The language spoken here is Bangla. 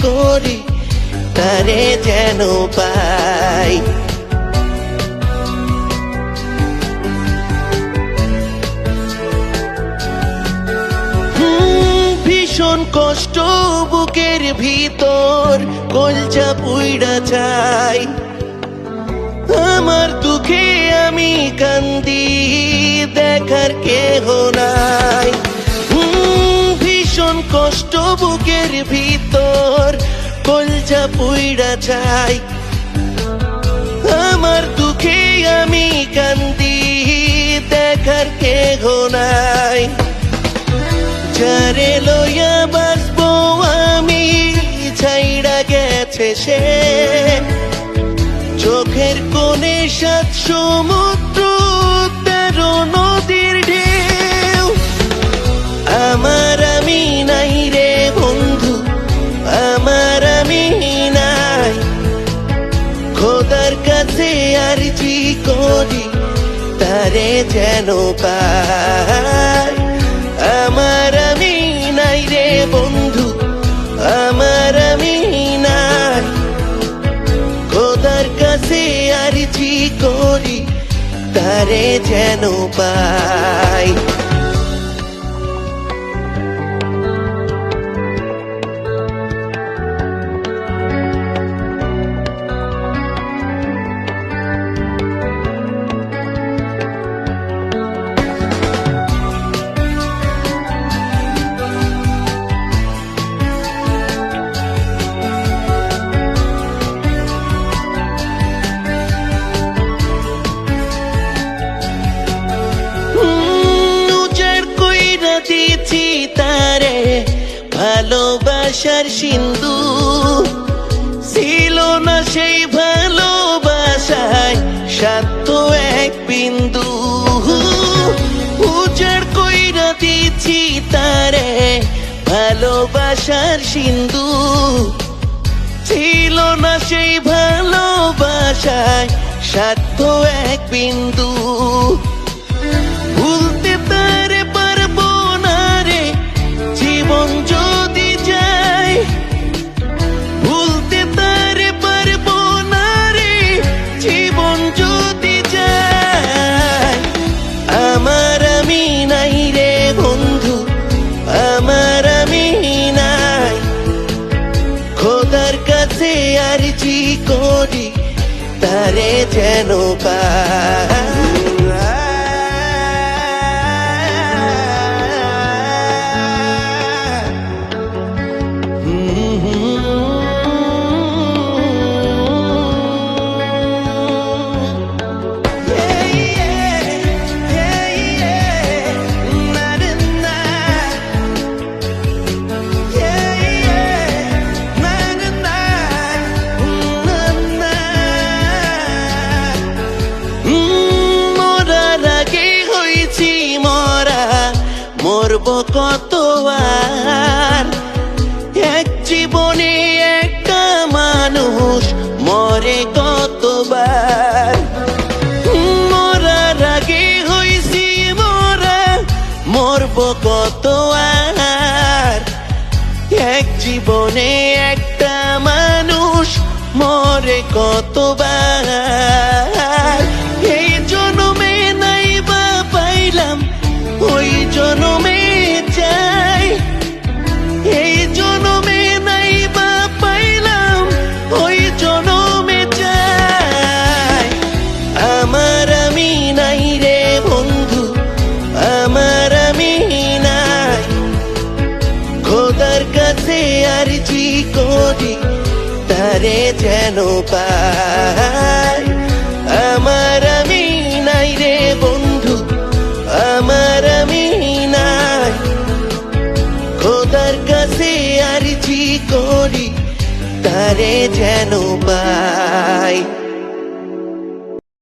করি তারে যেন পাই। ভীষণ কষ্ট বুকের ভিতর, কলজা পুইড়া যায়। আমার দুঃখে আমি কান্দি, দেখার কেহ নাই। ভীষণ কষ্ট বুকের ভিতর, কলজা পুইড়া যায়। আমার দুঃখে আমি কান্দি, দেখার কেহ নাই। যারে লইয়া বাঁচবো আমি, ছাইড়া গেছে সে। চোখের কোণে 7 সমুদ্র, 13 নদীর ঢেউ। আমার আমি নাই রে বন্ধু, আমার আমি নাই। খোদার কাছে আরজি করি তারে যেন পাই। আমার আমি নাই রে বন্ধু, আমার আমি নাই। খোদার কাছে আরজি করি তারে যেন পাই। দিয়েছি তারে ভালোবাসার সিন্ধু, ছিল না সেই ভালোবাসায় স্বার্থ এক বিন্দু। উজাড় কইরা দিয়েছি তারে ভালোবাসার সিন্ধু, ছিল না সেই ভালোবাসায় স্বার্থ এক বিন্দু। ভুলতে তারে পারবো না রে, জীবন যদি যায়। ভুলতে তারে পারবো না রে, জীবন যদি যায়। আমার আমি নাই রে বন্ধু, আমার আমি নাই। খোদার কাছে আরজি করি তারে যেন পাই। মরব কত আর, এক জীবনে একটা মানুষ মরে কতবার। মরার আগে হইছি মরা, মরব কত আর। এক জীবনে একটা মানুষ মরে কতবার। এই জন্মে নাই বা পাইলাম, ওই জন্মে চাই। এই জন্মে নাই বা পাইলাম, ওই জন্মে চাই। আমার আমি নাই রে বন্ধু, আমার আমি নাই। খোদার কাছে আরজি করি তারে যেন পাই। আমার আমি নাই রে বন্ধু, আমার আমি নাই। খোদার কাছে আরজি করি তারে যেন পাই।